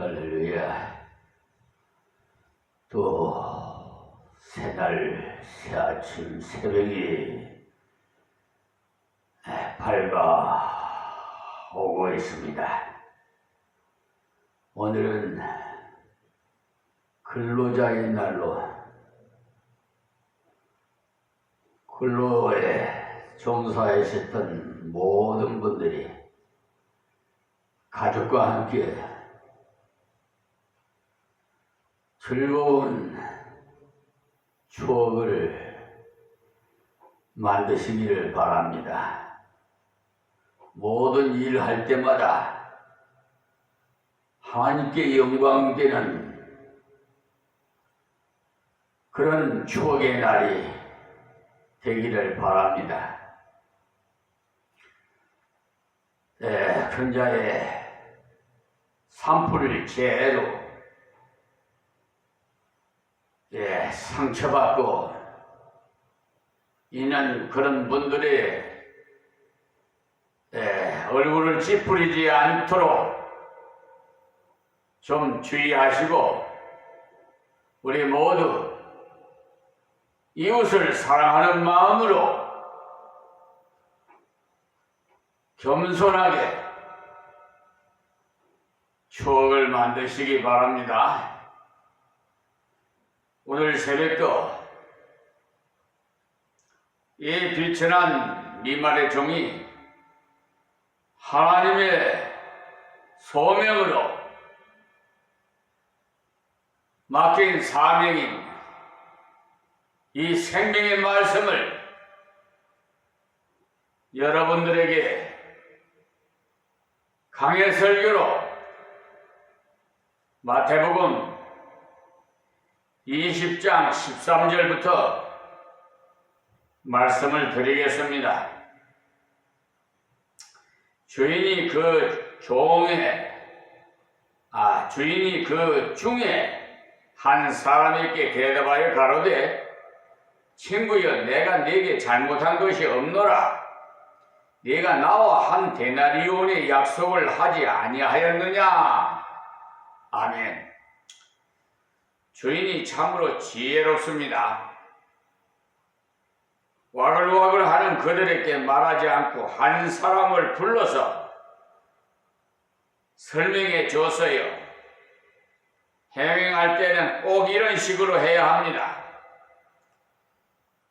할렐루야. 또 새날 새아침 새벽이 밝아오고 있습니다. 오늘은 근로자의 날로 근로에 종사하셨던 모든 분들이 가족과 함께 즐거운 추억을 만드시기를 바랍니다. 모든 일을 할 때마다 하나님께 영광되는 그런 추억의 날이 되기를 바랍니다. 근자의 산불을 죄로 상처받고 있는 그런 분들의 얼굴을 찌푸리지 않도록 좀 주의하시고, 우리 모두 이웃을 사랑하는 마음으로 겸손하게 추억을 만드시기 바랍니다. 오늘 새벽도 이 비천한 미말의 종이 하나님의 소명으로 맡긴 사명인 이 생명의 말씀을 여러분들에게 강해 설교로 마태복음 20장 13절부터 말씀을 드리겠습니다. 주인이 그 중에 한 사람에게 대답하여 가로되, 친구여, 내가 네게 잘못한 것이 없노라. 네가 나와 한 데나리온의 약속을 하지 아니하였느냐? 아멘. 주인이 참으로 지혜롭습니다. 와글와글 하는 그들에게 말하지 않고 한 사람을 불러서 설명해 줬어요. 해명할 때는 꼭 이런 식으로 해야 합니다.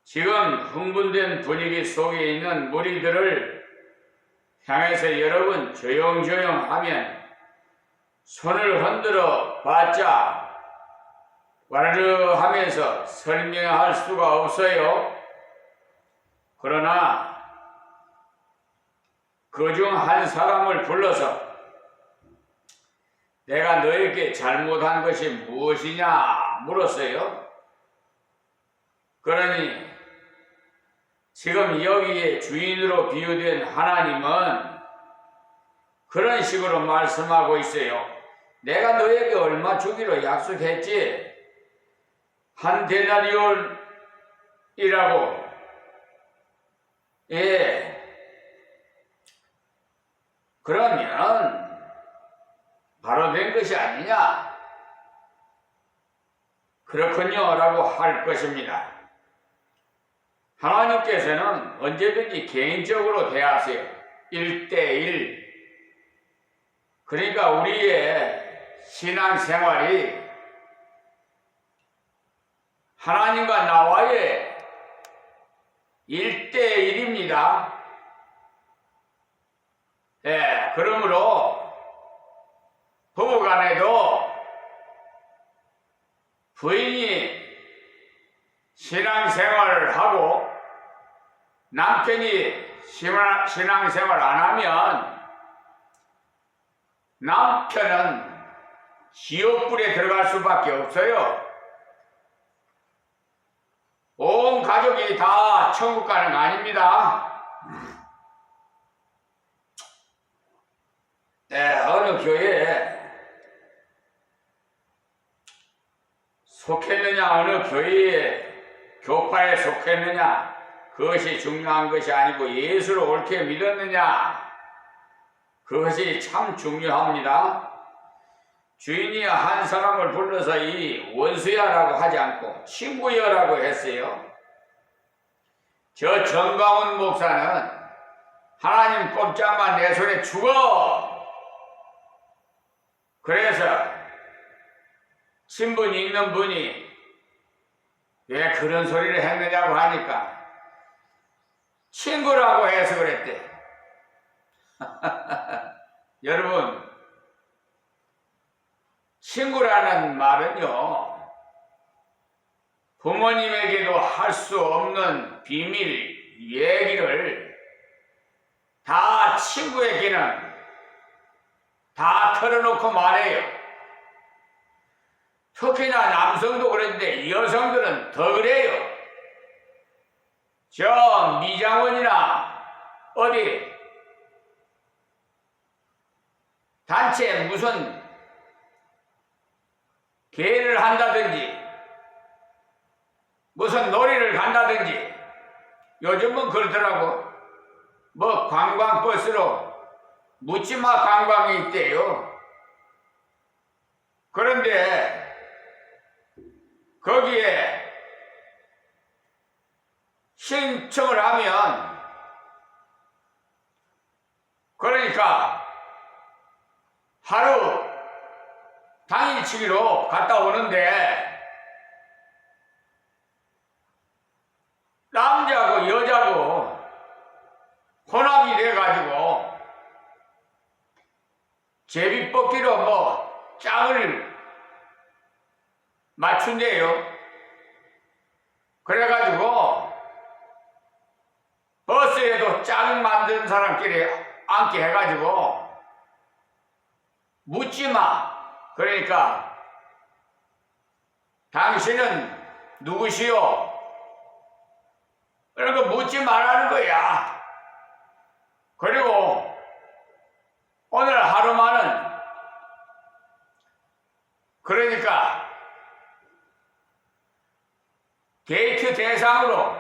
지금 흥분된 분위기 속에 있는 무리들을 향해서 여러분 조용조용 하면 손을 흔들어 봤자 와르르 하면서 설명할 수가 없어요. 그러나 그중 한 사람을 불러서 내가 너에게 잘못한 것이 무엇이냐 물었어요. 그러니 지금 여기에 주인으로 비유된 하나님은 그런 식으로 말씀하고 있어요. 내가 너에게 얼마 주기로 약속했지? 한 데나리온이라고. 그러면 바로 된 것이 아니냐? 그렇군요 라고 할 것입니다. 하나님께서는 언제든지 개인적으로 대하세요. 1대1. 그러니까 우리의 신앙생활이 하나님과 나와의 1대1입니다. 그러므로 부부간에도 부인이 신앙생활을 하고 남편이 신앙생활 안 하면 남편은 지옥불에 들어갈 수밖에 없어요. 온 가족이 다 천국 가는 거 아닙니다. 어느 교회에 속했느냐, 어느 교회에 교파에 속했느냐, 그것이 중요한 것이 아니고 예수를 옳게 믿었느냐, 그것이 참 중요합니다. 주인이 한 사람을 불러서 이 원수야라고 하지 않고 친구여라고 했어요. 저 정광훈 목사는 하나님 꼼짝만 내 손에 죽어! 그래서 친분 있는 분이 왜 그런 소리를 했느냐고 하니까 친구라고 해서 그랬대. 여러분, 친구라는 말은요, 부모님에게도 할 수 없는 비밀 얘기를 다 친구에게는 다 털어놓고 말해요. 특히나 남성도 그런데 여성들은 더 그래요. 저 미장원이나 어디 단체 무슨 개를 한다든지 무슨 놀이를 간다든지 요즘은 그렇더라고. 뭐 관광버스로 묻지마 관광이 있대요. 그런데 거기에 신청을 하면 그러니까 하루 당일치기로 갔다 오는데 남자고 여자고 혼합이 돼가지고 제비뽑기로 뭐 짝을 맞춘대요. 그래가지고 버스에도 짝 만든 사람끼리 앉게 해가지고 묻지마. 그러니까 당신은 누구시오? 그런 거 묻지 말라는 거야. 그리고 오늘 하루만은 그러니까 데이트 대상으로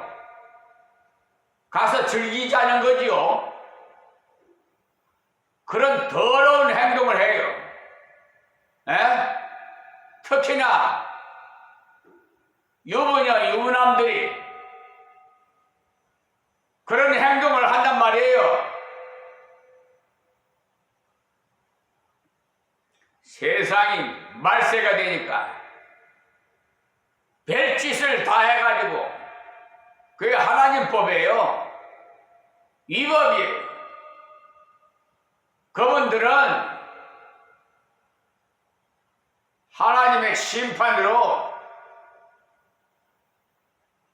가서 즐기자는 거지요. 그런 더러운 행동을 해요. 에? 특히나 유부녀 유부남들이 그런 행동을 한단 말이에요. 세상이 말세가 되니까 별짓을 다 해가지고 그게 하나님 법이에요. 위법이에요. 그분들은 하나님의 심판으로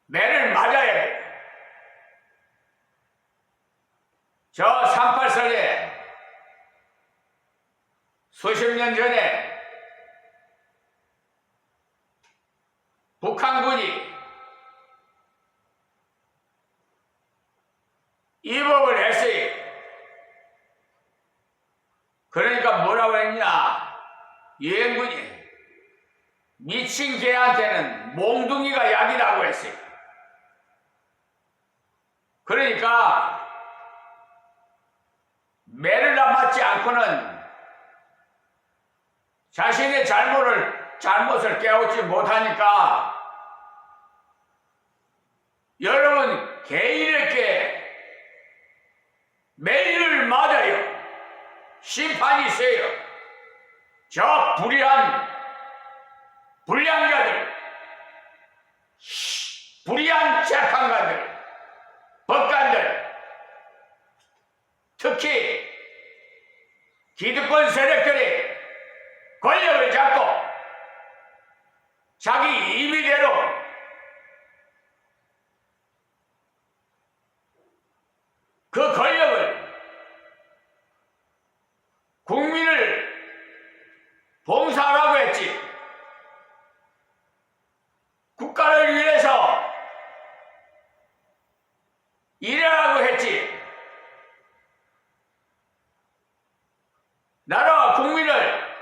매를 맞아야 돼요. 저 38선에 수십 년 전에 북한군이 위법을 했어요. 그러니까 뭐라고 했냐? 유엔군이 미친 개한테는 몽둥이가 약이라고 했어요. 그러니까 매를 맞지 않고는 자신의 잘못을 깨우지 못하니까 여러분 개인에게 매를 맞아요. 심판이 있어요. 저 불량자들, 불의한 재판관들, 법관들, 특히 기득권 세력들이 권력을 잡고 자기 임의대로 그 권력을 국민을 봉사하라고 했지, 국가를 위해서 일하라고 했지, 나라와 국민을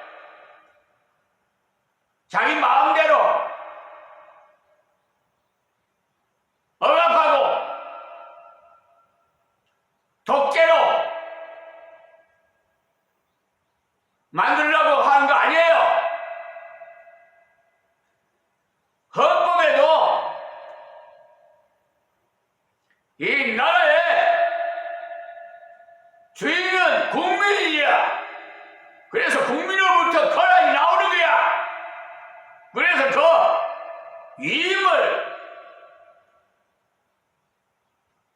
자기 마음대로 억압하고 독재로 만들려고 하는 거 아니에요. 위임을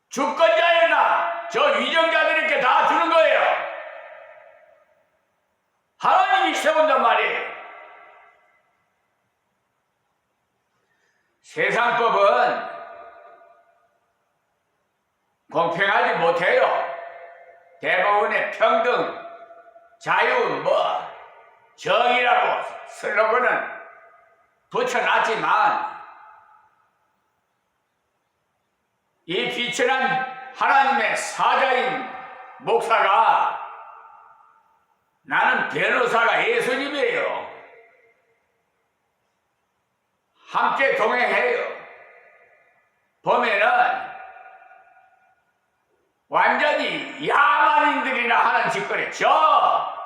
주권자였나 저 위정자들에게 다 주는 거예요. 하나님이 세운단 말이에요. 세상법은 공평하지 못해요. 대부분의 평등, 자유, 정의라고 슬로건은 붙여놨지만 이 비천한 하나님의 사자인 목사가 나는 변호사가 예수님이에요. 함께 동행해요. 보면은 완전히 야만인들이나 하는 짓거리. 저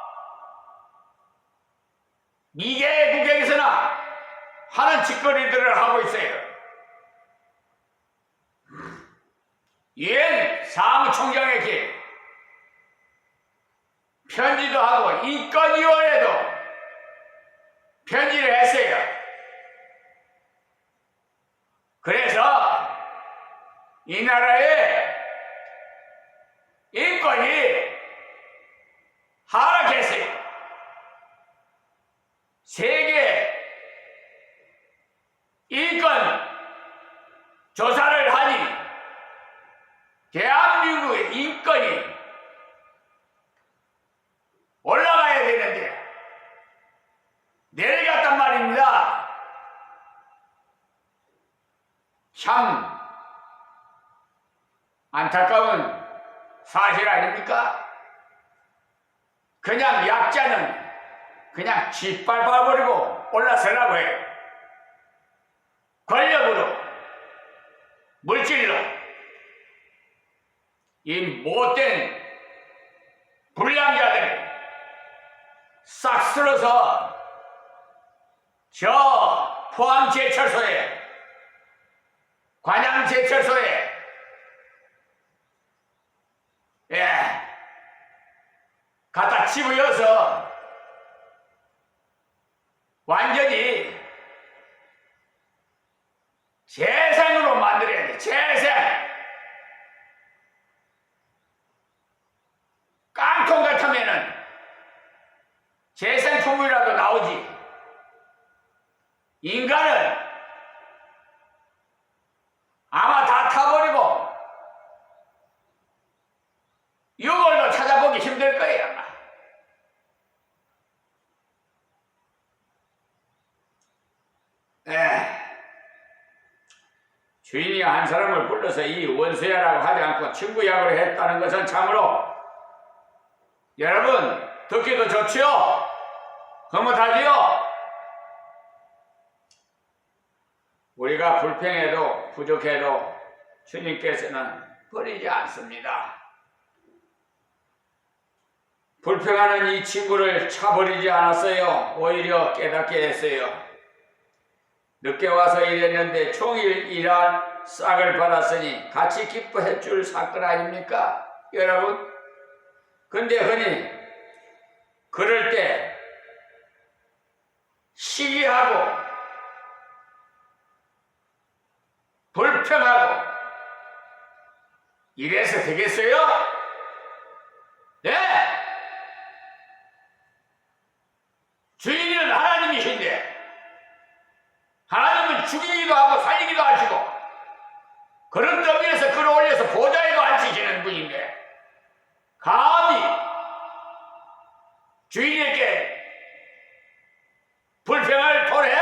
미개 국경에서나 하는 짓거리들을 하고 있어요. 유엔 사무총장에게 편지도 하고 인권위원회도 편지를 했어요. 그래서 이 나라의 인권이 하락했어요. 세계 인권 조사를 하니 대한민국의 인권이 올라가야 되는데 내려갔단 말입니다. 참 안타까운 사실 아닙니까? 그냥 약자는 그냥 짓밟아버리고 올라서라고 해요. 권력으로, 물질로. 이 못된 불량자들이 싹 쓸어서 저 포항제철소에, 관양제철소에 갖다 집어여서 완전히 재생으로 만들어야 돼. 재생. 깡통 같으면은 재생품이라도 나오지. 인간은 아마 다 타버리고 유골도 찾아보기 힘들 거예요. 아마. 주인이 한 사람을 불러서 이 원수야라고 하지 않고 친구야로 했다는 것은 참으로 여러분 듣기도 좋지요? 흐뭇하지요? 우리가 불평해도 부족해도 주님께서는 버리지 않습니다. 불평하는 이 친구를 차버리지 않았어요. 오히려 깨닫게 했어요. 늦게 와서 일했는데 종일 일한 싹을 받았으니 같이 기뻐해 줄 사건 아닙니까? 여러분? 근데 흔히 그럴 때 시기하고 불평하고 이래서 되겠어요? 네! 주인은 하나님이신데 하나님은 죽이기도 하고 살리기도 하시고 그런 더미에서 끌어올려서 보좌에도 앉히시는 분인데 감히 주인에게 불평을 토해?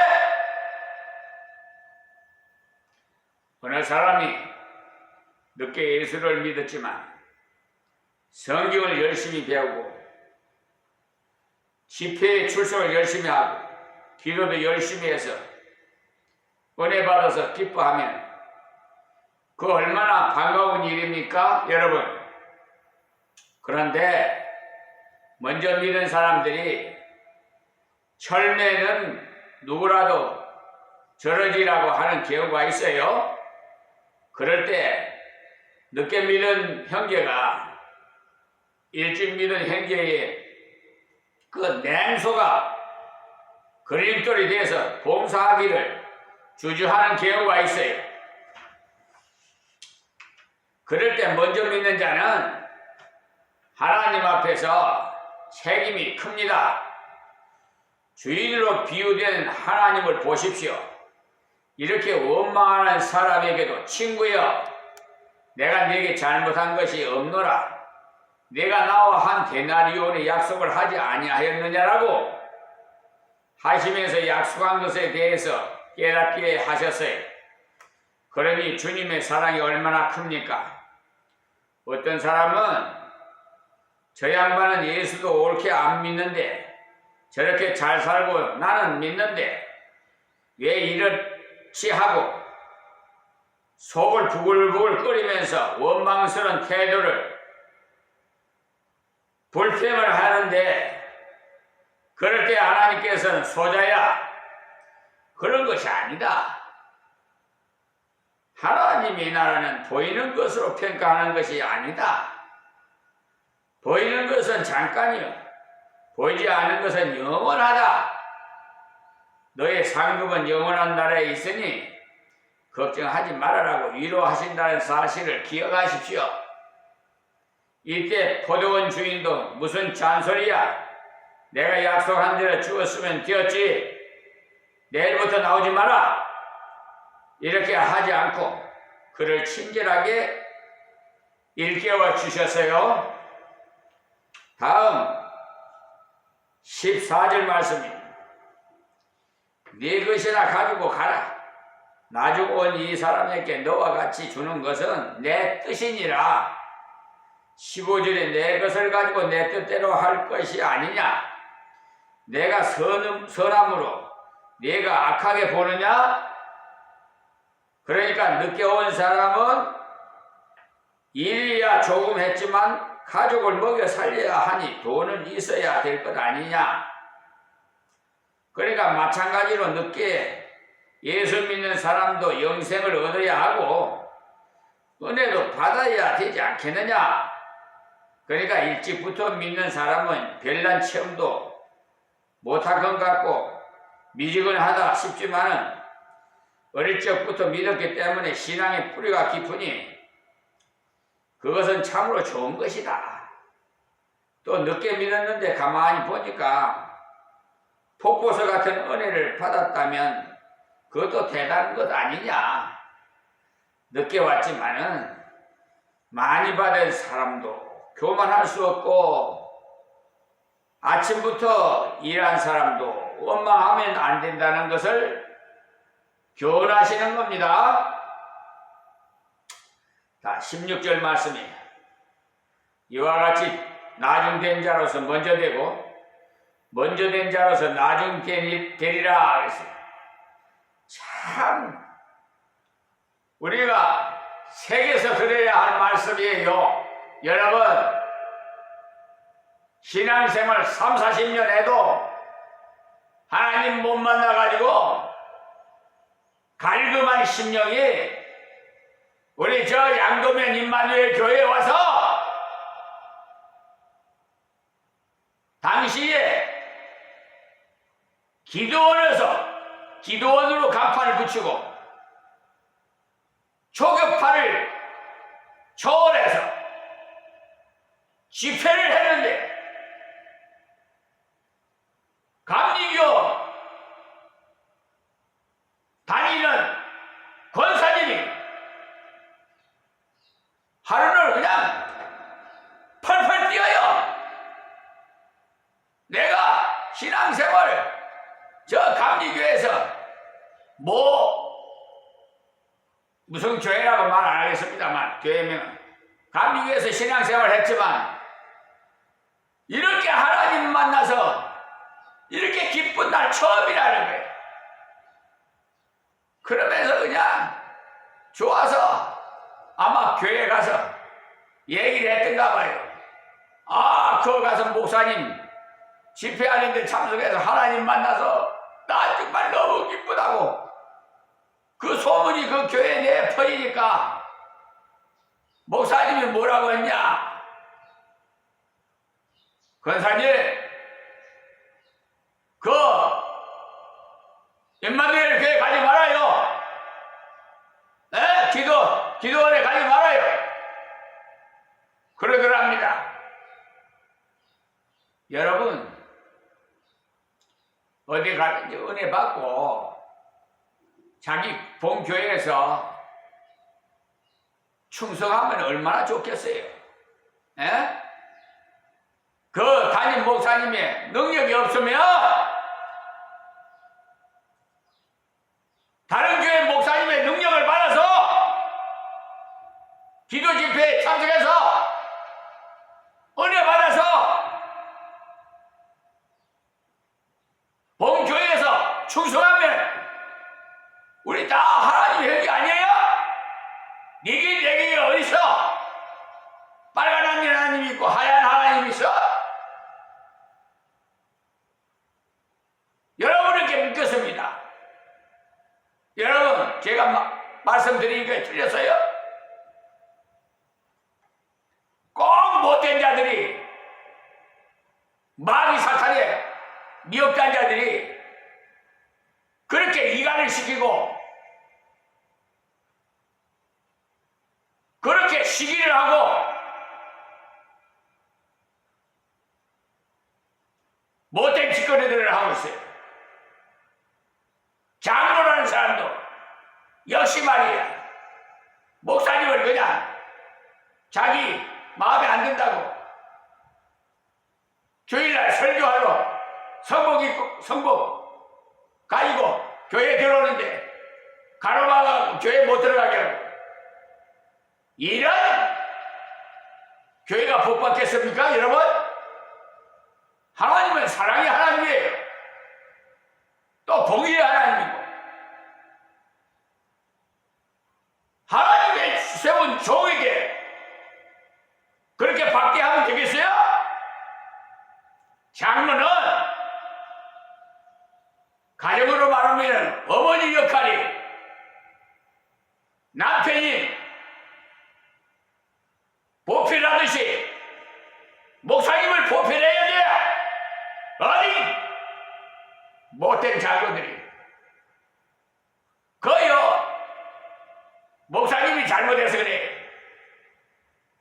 어느 사람이 늦게 예수를 믿었지만 성경을 열심히 배우고 집회에 출석을 열심히 하고 기도도 열심히 해서 은혜 받아서 기뻐하면 그 얼마나 반가운 일입니까? 여러분. 그런데 먼저 믿은 사람들이 철매는 누구라도 저러지라고 하는 경우가 있어요. 그럴 때 늦게 믿은 형제가 일찍 믿은 형제의 그 냉소가 걸림돌이 돼서 봉사하기를 주저하는 경우가 있어요. 그럴 때 먼저 믿는 자는 하나님 앞에서 책임이 큽니다. 주인으로 비유된 하나님을 보십시오. 이렇게 원망하는 사람에게도 친구여, 내가 네게 잘못한 것이 없노라. 내가 나와 한 데나리온의 약속을 하지 아니하였느냐라고 하시면서 약속한 것에 대해서 깨닫게 하셨어요. 그러니 주님의 사랑이 얼마나 큽니까? 어떤 사람은 저 양반은 예수도 옳게 안 믿는데 저렇게 잘 살고 나는 믿는데 왜 이렇지 하고 속을 부글부글 끓이면서 원망스러운 태도를 불평을 하는데, 그럴 때 하나님께서는 소자야, 그런 것이 아니다. 하나님의 나라는 보이는 것으로 평가하는 것이 아니다. 보이는 것은 잠깐이요, 보이지 않은 것은 영원하다. 너의 상급은 영원한 나라에 있으니 걱정하지 말아라고 위로하신다는 사실을 기억하십시오. 이때 포도원 주인도 무슨 잔소리야, 내가 약속한 대로 주었으면 되었지, 내일부터 나오지 마라, 이렇게 하지 않고 그를 친절하게 일깨워 주셨어요. 다음 14절 말씀입니다. 네 것이나 가지고 가라. 나중 온 이 사람에게 너와 같이 주는 것은 내 뜻이니라. 15절에 내 것을 가지고 내 뜻대로 할 것이 아니냐. 내가 선함으로 네가 악하게 보느냐. 그러니까 늦게 온 사람은 일이야 조금 했지만 가족을 먹여 살려야 하니 돈은 있어야 될 것 아니냐. 그러니까 마찬가지로 늦게 예수 믿는 사람도 영생을 얻어야 하고 은혜도 받아야 되지 않겠느냐. 그러니까 일찍부터 믿는 사람은 별난 체험도 못할 것 같고 미지근하다 싶지만은 어릴 적부터 믿었기 때문에 신앙의 뿌리가 깊으니 그것은 참으로 좋은 것이다. 또 늦게 믿었는데 가만히 보니까 폭포수 같은 은혜를 받았다면 그것도 대단한 것 아니냐. 늦게 왔지만은 많이 받은 사람도 교만할 수 없고 아침부터 일한 사람도 원망하면 안 된다는 것을 교훈하시는 겁니다. 자, 16절 말씀이에요. 이와 같이 나중된 자로서 먼저 되고 먼저 된 자로서 나중 되리라 그랬어요. 참 우리가 새겨서 들어야 할 말씀이에요. 여러분, 신앙생활 3, 40년 해도 하나님 못 만나가지고 갈급한 심령이 우리 저 양도면 임마누엘 교회에 와서 당시에 기도원으로 간판을 붙이고 초격파를 초월해서 집회를 했는데 감리교 다니는 권사님이 하루를 그냥 펄펄 뛰어요. 내가 신앙생활 저 감리교에서 무슨 교회라고 말 안 하겠습니다만 교회명은 감리교에서 신앙생활 했지만 이렇게 하나님 만나서 이렇게 기쁜 날 처음이라는 거예요. 그러면서 그냥 좋아서 아마 교회 가서 얘기를 했던가 봐요. 그거 가서 목사님 집회하는데 참석해서 하나님 만나서 나 정말 너무 기쁘다고 그 소문이 그 교회 내에 퍼지니까 목사님이 뭐라고 했냐. 권사님, 임마누엘 교회 가지 말아요. 어디 가든지 은혜 받고 자기 본교회에서 충성하면 얼마나 좋겠어요. 에? 그 담임 목사님의 능력이 없으면 다른 교회 목사님의 능력을 받아서 기도 집회에 참석해서 은혜 받아서 본교회에서 충성하면 우리 다 하나님의 형제 아니에요? 니긴 내게 어디서 빨간 하나님이 있고 하얀 하나님이 있어? 여러분에게 묻겠습니다. 여러분 제가 말씀드린 게 틀렸어요? 꼭 못된 자들이 마귀 사탄에 미혹된 자들이 그렇게 이간을 시키고 그렇게 시기를 하고 못된 짓거리들을 하고 있어요. 장로라는 사람도 역시 말이야. 목사님을 그냥 자기 마음에 안 든다고 주일날 설교하러 성복 가지고 교회에 들어오는데 가로막아 교회 못 들어가게 하고 이런 교회가 복 받겠습니까 여러분? 하나님은 사랑의 하나님이에요. 또 공의의 하나님이고 하나님의 세운 종에게 그렇게 받게 하면 되겠어요? 장로는 가정으로 말하면 어머니 역할이 남편이 보필하듯이 목사님을 보필해야 돼. 어디 못된 장로들이 그요 목사님이 잘못해서 그래.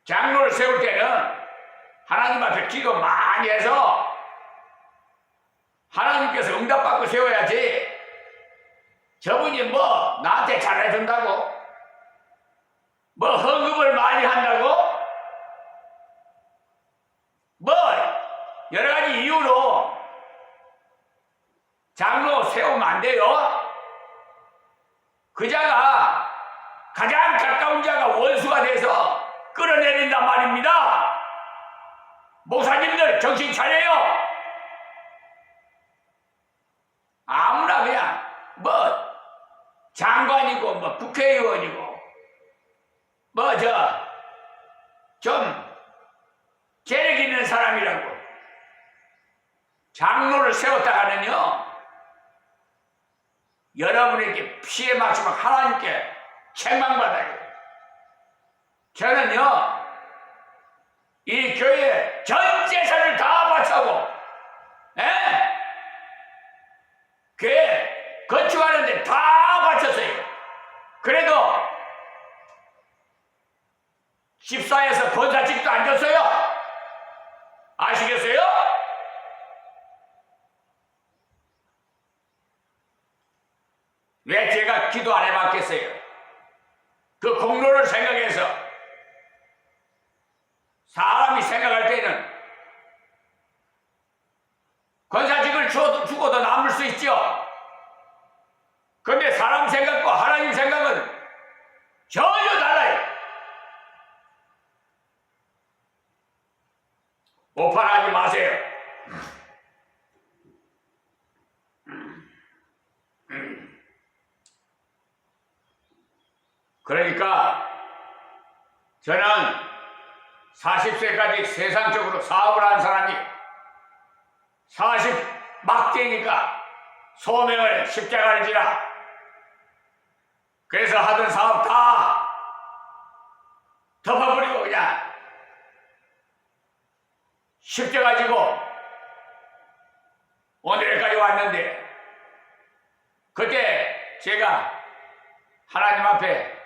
장로를 세울 때는 하나님 앞에 기도 많이 해서 하나님께서 응답받고 세워야지. 저분이 뭐 나한테 잘해준다고 뭐 헌금을 많이 한다고 뭐 여러 가지 이유로 장로 세우면 안 돼요. 그 자가 가장 가까운 자가 원수가 돼서 끌어내린단 말입니다. 목사님들 정신 차려요. 아무나 그냥 뭐 장관이고 뭐 국회의원이고 뭐 좀 재력 있는 사람이라고 장로를 세웠다가는요 여러분에게 피해 맞추면 하나님께 책망받아요. 저는요 이 교회 전 재산을 다 바쳐고 교회 건축하는데 다 바쳤어요. 그래도 집사에서 권사직도 안 줬어요. 아시겠어요? 왜 제가 기도 안 해봤겠어요? 그 공로를 생각해서 사람이 생각할 때는 권사직을 주고도 남을 수 있죠. 그런데 사람 생각과 하나님 생각은 전혀 달라요. 오판하지 마세요. 그러니까 저는 40세까지 세상적으로 사업을 한 사람이 40 막 되니까 소명을 십자가를 지라. 그래서 하던 사업 다 덮어버리고 그냥 십자가 지고 오늘까지 왔는데 그때 제가 하나님 앞에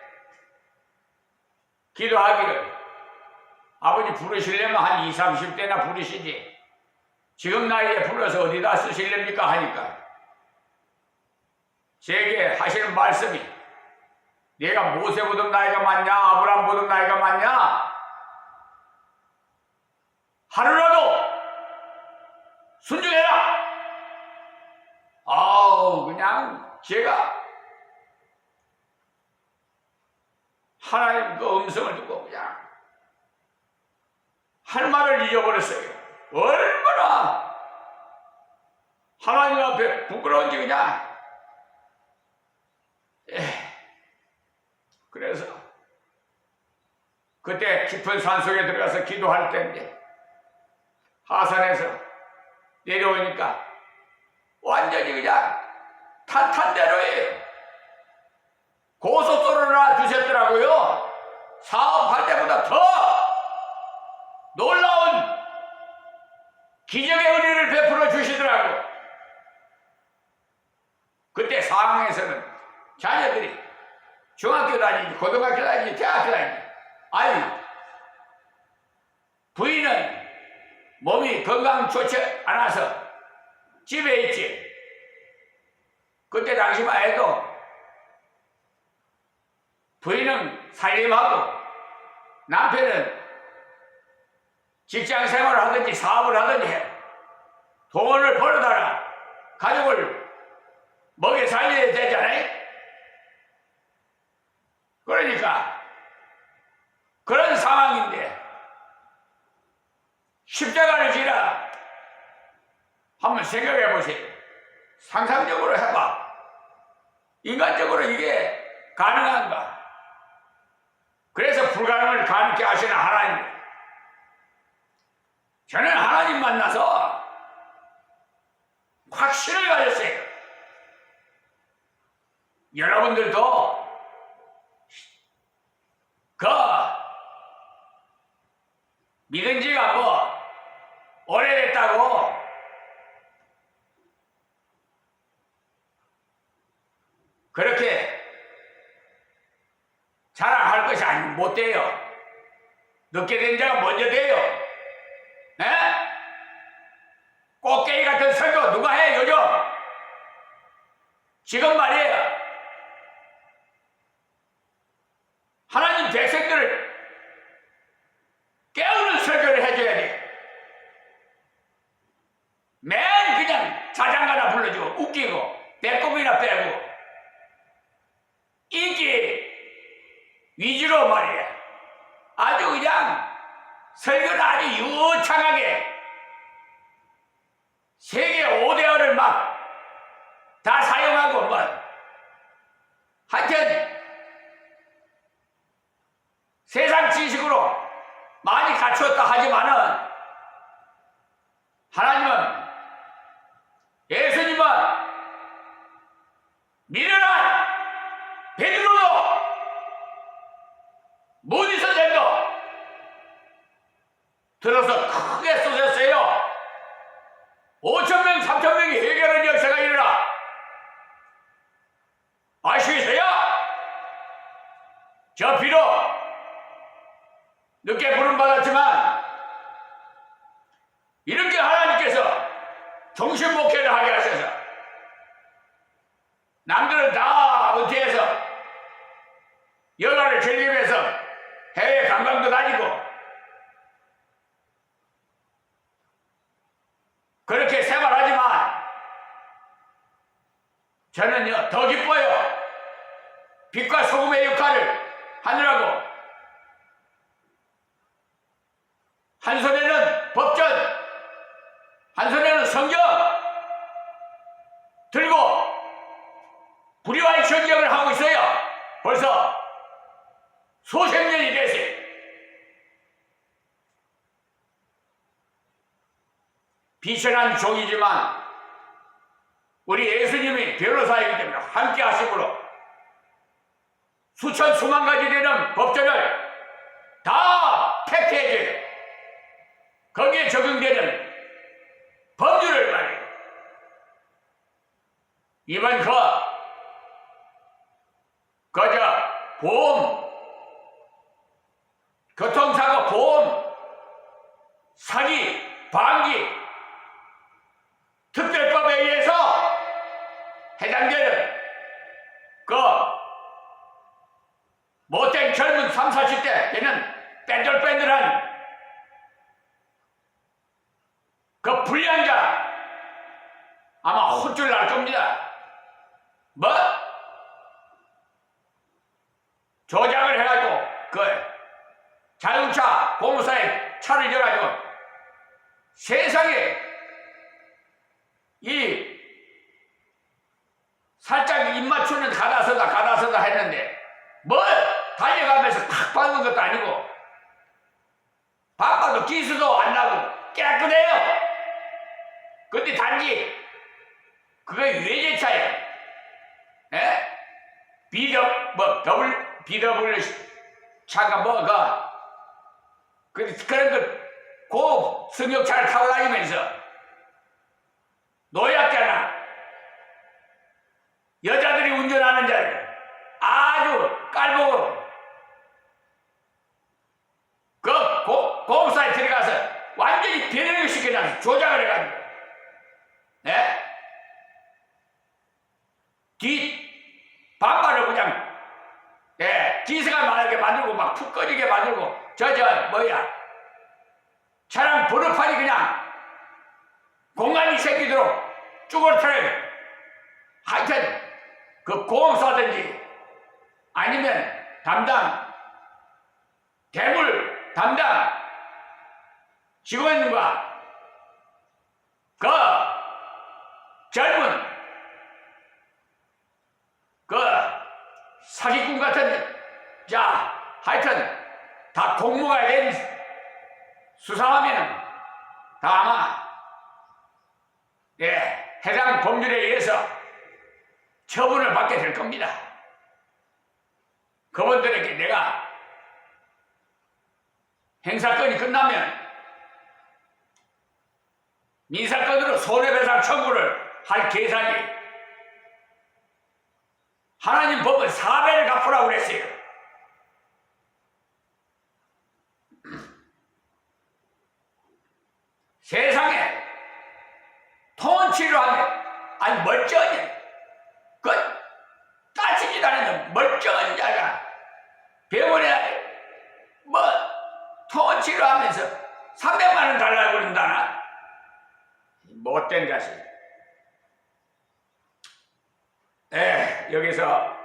기도하기를 아버지 부르시려면 한 20, 30대나 부르시지 지금 나이에 불러서 어디다 쓰시렵니까 하니까 제게 하시는 말씀이 네가 모세보다 나이가 많냐 아브라함보다 나이가 많냐 하루라도 순종해라. 아우 그냥 제가 하나님 그 음성을 듣고 그냥 할 말을 잊어버렸어요. 얼마나 하나님 앞에 부끄러운지 그냥. 그래서 그때 깊은 산속에 들어가서 기도할 때인데 하산에서 내려오니까 완전히 그냥 탄탄대로예요. 고속도로를 놔두셨더라고요. 사업할 때보다 더 놀라운 기적의 은혜를 베풀어 주시더라고요. 그때 상황에서는 자녀들이 중학교 다니지 고등학교 다니지 대학교 다니지 아유 부인은 몸이 건강 좋지 않아서 집에 있지. 그때 당시만 해도 부인은 살림하고 남편은 직장 생활을 하든지 사업을 하든지 해. 돈을 벌어다가 가족을 먹여 살려야 되잖아요. 그러니까 그런 상황인데 십자가를 지라 한번 생각해 보세요. 상상적으로 해봐. 인간적으로 이게 가능한가? 그래서 불가능을 가능케 하시는 하나님. 저는 하나님 만나서 확신을 가졌어요. 여러분들도 그 믿은 지가 뭐 오래됐다고 그렇게 자랑할 것이 아니면 못 돼요. 늦게 된 자가 먼저 돼요. 에? 꽃게이 같은 설교 누가 해 요즘? 지금 말이에요. 하나님 백성들을 깨우는 설교를 해줘야 돼. 맨 그냥 자장가나 불러주고 웃기고 배꼽이나 빼고 인기 위주로 말이야. 아주 그냥 설교를 아주 유창하게 세계 5대어를 막 다 사용하고 뭐 하여튼 세상 지식으로 많이 갖추었다 하지만은 하나님은 예수님은 미련한 베드로도 무디서 젠도 들어서 크게 쏘셨어요. 5,000명 3,000명이 해결한 역사가 일어나. 아시겠어요? 저 비록 늦게 부름받았지만 이렇게 하나님께서 종신목회를 하게 하셔서 남들은 다 은퇴해서 여가를 즐기면서 해외 관광도 다니고 그렇게 생활하지만 저는요 더 기뻐요. 빛과 소금의 역할을 하느라고 한 손에는 법전 한 손에는 성경 들고 불의와의 전쟁을 하고 있어요. 벌써 수십 년이 됐어요. 비천한 종이지만 우리 예수님이 변호사이기 때문에 함께 하심으로 수천 수만 가지 되는 법전을 다 팩트해줘요. 거기에 적용되는 법률을 말해요. 이번 보험, 교통사고 보험, 사기, 방기, 특별법에 의해서 해당되는 줄 날 겁니다. 뭐? 조작을 해가지고 그 자동차 공사에 차를 열어가지고 세상에 이 살짝 입 맞추는 가다서다 했는데 뭘 달려가면서 탁 박는 것도 아니고 바빠도 기수도 안 나고 깨끗해요. 근데 단지 그게 외제차예요. 예? BW 차가 그런 고 승용차를 타고 다니면서 노약자나 여자들이 운전하는 자들 아주 깔보고 그 공사에 들어가서 완전히 변형을 시켜놔서 조작을 해가지고 뒷 반발을 그냥 기세가 많게 만들고 막 푹 꺼지게 만들고 차량 번호판이 그냥 공간이 생기도록 쭈그러뜨려요. 하여튼 그 공사든지 아니면 대물 담당 직원과 그 젊은 그 사기꾼 같은 하여튼 다 공모가 된 수사하면은 다 아마 해당 법률에 의해서 처분을 받게 될 겁니다. 그분들에게 내가 행사건이 끝나면 민사건으로 손해배상 청구를 할 계산이 하나님 법은 4배를 갚으라고 그랬어요. 세상에 통치를 하면 아니 멀쩡한 따지지도 않는 멀쩡한 자가 병원에 통치를 하면서 300만 원 달라고 그런다나 못된 자식. 여기서